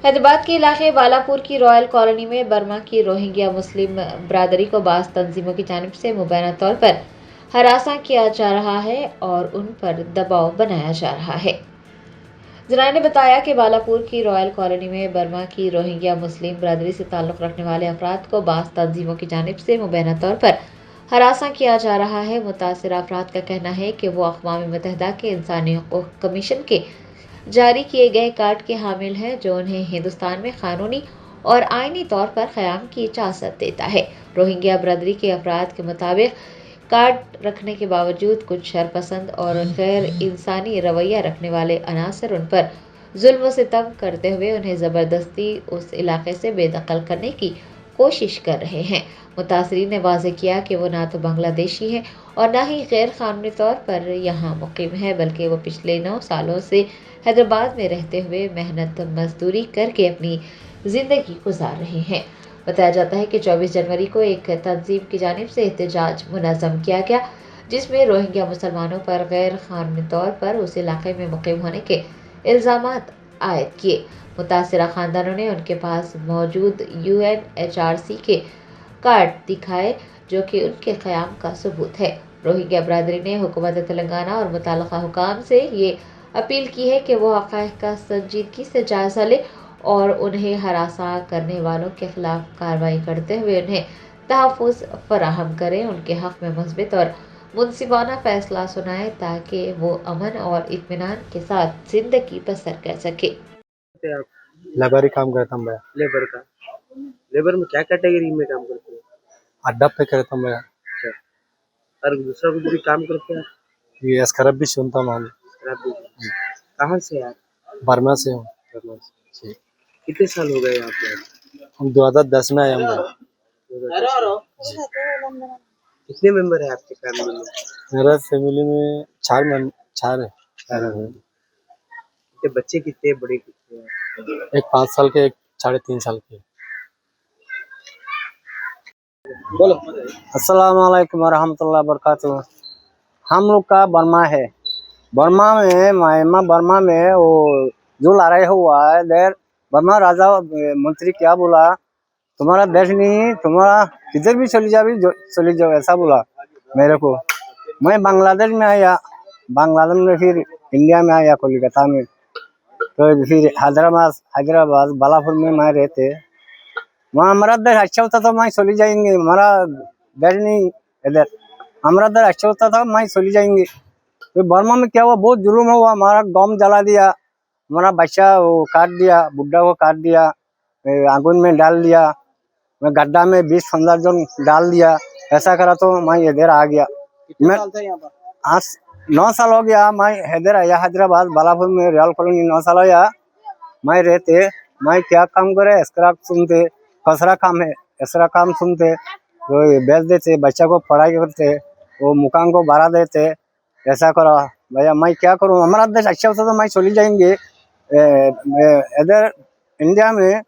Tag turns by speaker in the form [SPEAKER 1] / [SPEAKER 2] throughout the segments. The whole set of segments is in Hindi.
[SPEAKER 1] हैदराबाद के इलाके बालापुर की रॉयल कॉलोनी में बर्मा की रोहिंग्या मुस्लिम बरादरी को बास तंजीमों की जानिब से मुबैना तौर पर हरासा किया जा रहा है और उन पर दबाव बनाया जा रहा है। जराये ने बताया कि बालापुर की रॉयल कॉलोनी में बर्मा की रोहिंग्या मुस्लिम बरादरी से ताल्लुक़ रखने वाले अफराद को बास तंजीमों की जानिब से मुबैना तौर पर हरासा किया जा रहा है। मुतासिर अफराद का कहना है कि वो अक़वाम मुत्तहिदा के इंसानी हुकूक़ कमीशन के जारी किए गए कार्ड के हामिल हैं, जो उन्हें हिंदुस्तान में कानूनी और आईनी तौर पर क़याम की इजाज़त देता है। रोहिंग्या बरादरी के अफराद के मुताबिक कार्ड रखने के बावजूद कुछ शरपसंद और गैर इंसानी रवैया रखने वाले अनासर उन पर जुल्म सितम करते हुए उन्हें ज़बरदस्ती उस इलाके से बेदखल करने की कोशिश कर रहे हैं। मुतासरीन ने वाज़ेह किया कि वो ना तो बांग्लादेशी हैं और ना ही गैर कानूनी तौर पर यहाँ मुकीम है, बल्कि वो पिछले 9 सालों से हैदराबाद में रहते हुए मेहनत मजदूरी करके अपनी ज़िंदगी गुजार रहे हैं। बताया जाता है कि 24 जनवरी को एक तंजीम की जानिब से एहतजाज मुनज़्ज़म किया गया, जिसमें रोहिंग्या मुसलमानों पर गैर कानूनी तौर पर उस इलाके में मुकीम होने के इल्ज़ामात आयद किए। मुतासिरा ख़ानदानों ने उनके पास मौजूद UNHRC के कार्ड दिखाए, जो कि उनके क़याम का सबूत है। रोहिंग्या बरादरी ने हुकूमत तेलंगाना और मुताल्लिक़ा हुकाम से ये अपील की है कि वो हक़ाइक़ का संजीदगी से जायज़ा ले और उन्हें हरासा करने वालों के खिलाफ कार्रवाई करते हुए उन्हें तहफ़्फ़ुज़ फराहम करें, उनके हक़ में मुस्बित और मुनसिफाना फ़ैसला सुनाएं ताकि वो अमन और इत्मीनान के साथ ज़िंदगी बसर कर सके।
[SPEAKER 2] लेबर काम करता हूँ मैं।
[SPEAKER 3] लेबर में क्या कैटेगरी में काम करते हैं?
[SPEAKER 2] अड्डा पे करता हूँ मैं।
[SPEAKER 3] अच्छा, और दूसरा कुछ भी काम करते हैं?
[SPEAKER 2] ये स्क्रब भी सुनता हूँ।
[SPEAKER 3] कहाँ से आप?
[SPEAKER 2] बर्मा से हूँ।
[SPEAKER 3] बर्मा से। कितने साल हो गए आपको?
[SPEAKER 2] हम 2010 में आए हम।
[SPEAKER 3] कितने मेंबर है आपके फैमिली में?
[SPEAKER 2] मेरा फैमिली में 4 है।
[SPEAKER 3] बच्चे कितने, बड़े कितने हैं?
[SPEAKER 2] एक 5 साल के, एक 3.5 साल के।
[SPEAKER 3] बोलो।
[SPEAKER 4] अस्सलाम वालेकुम रहमतुल्लाह बरकातुहू। हम लोग का बर्मा है। बर्मा में म्यांमार बर्मा में वो जो लड़ाई हुआ है देर बर्मा राजा मंत्री क्या बोला, तुम्हारा देश नहीं, तुम्हारा किधर भी चली जाओ ऐसा बोला मेरे को। मैं बांग्लादेश में आया, बांग्लादेश में फिर इंडिया में आया कोलकाता में, तो फिर हैदराबाद बालापुर में मैं रहते। वहाँ हमारा देश अच्छा होता था मैं चली जाएंगे, हमारा देश नहीं इधर, हमारा देश अच्छा होता था मैं चली जाएंगे। तो बर्मा में क्या हुआ, बहुत जुल्म हुआ, हमारा गांव जला दिया, हमारा बच्चा वो काट दिया, बुढ़ा को काट दिया, आगुन में डाल दिया, मैं गड्ढा में 20-15 जन डाल दिया, ऐसा करा तो मैं इधर आ गया। मैं 9 साल हो गया मैं इधर आया, हैदराबाद बालापुर में रॉयल कॉलोनी 9 साल आया मैं रहते। मैं क्या काम करे, स्क्रैप सुनते, कसरा काम है, ऐसा काम सुनते, तो बेच देते, बच्चा को पढ़ाई करते, वो मुकाम को बढ़ा देते, ऐसा करो भैया। मैं क्या करूँ, हमारा देश अच्छा होता तो मैं चली जाएंगे। इधर इंडिया में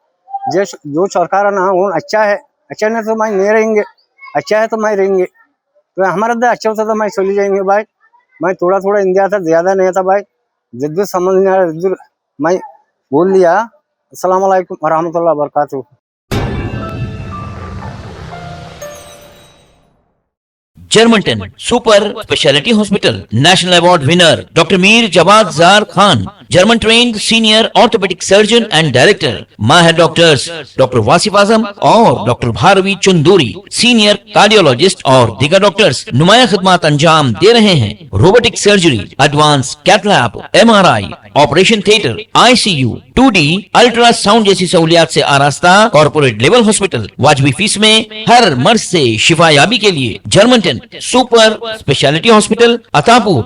[SPEAKER 4] जो सरकार है ना वो अच्छा है, अच्छा नहीं तो मैं नहीं रहेंगे, अच्छा है तो मैं रहेंगे। तो हमारा देश अच्छा होता तो मैं चली जाएंगे भाई। मैं थोड़ा इंडिया था, ज़्यादा नहीं था भाई, जिद्दू समझ नहीं आ रहा, मैं बोल दिया। अस्सलाम वालेकुम रहमतुल्लाह बरकातुहू।
[SPEAKER 5] जर्मनटन super speciality hospital, national award winner doctor Mir Jawad जार Khan, German trained senior orthopaedic surgeon and director, माहिर डॉक्टर्स डॉक्टर वासिफ आजम और doctor Bharvi Chanduri, senior cardiologist और दीगर डॉक्टर्स नुमाया खिदमत अंजाम दे रहे हैं। Robotic surgery, advance cath lab, MRI, operation theatre, ICU, 2D ultrasound जैसी सहूलियात से आरास्ता कॉर्पोरेट लेवल हॉस्पिटल, वाजबी फीस में हर मर्ज से शिफायाबी के लिए Germanton super speciality hospital, Attapur,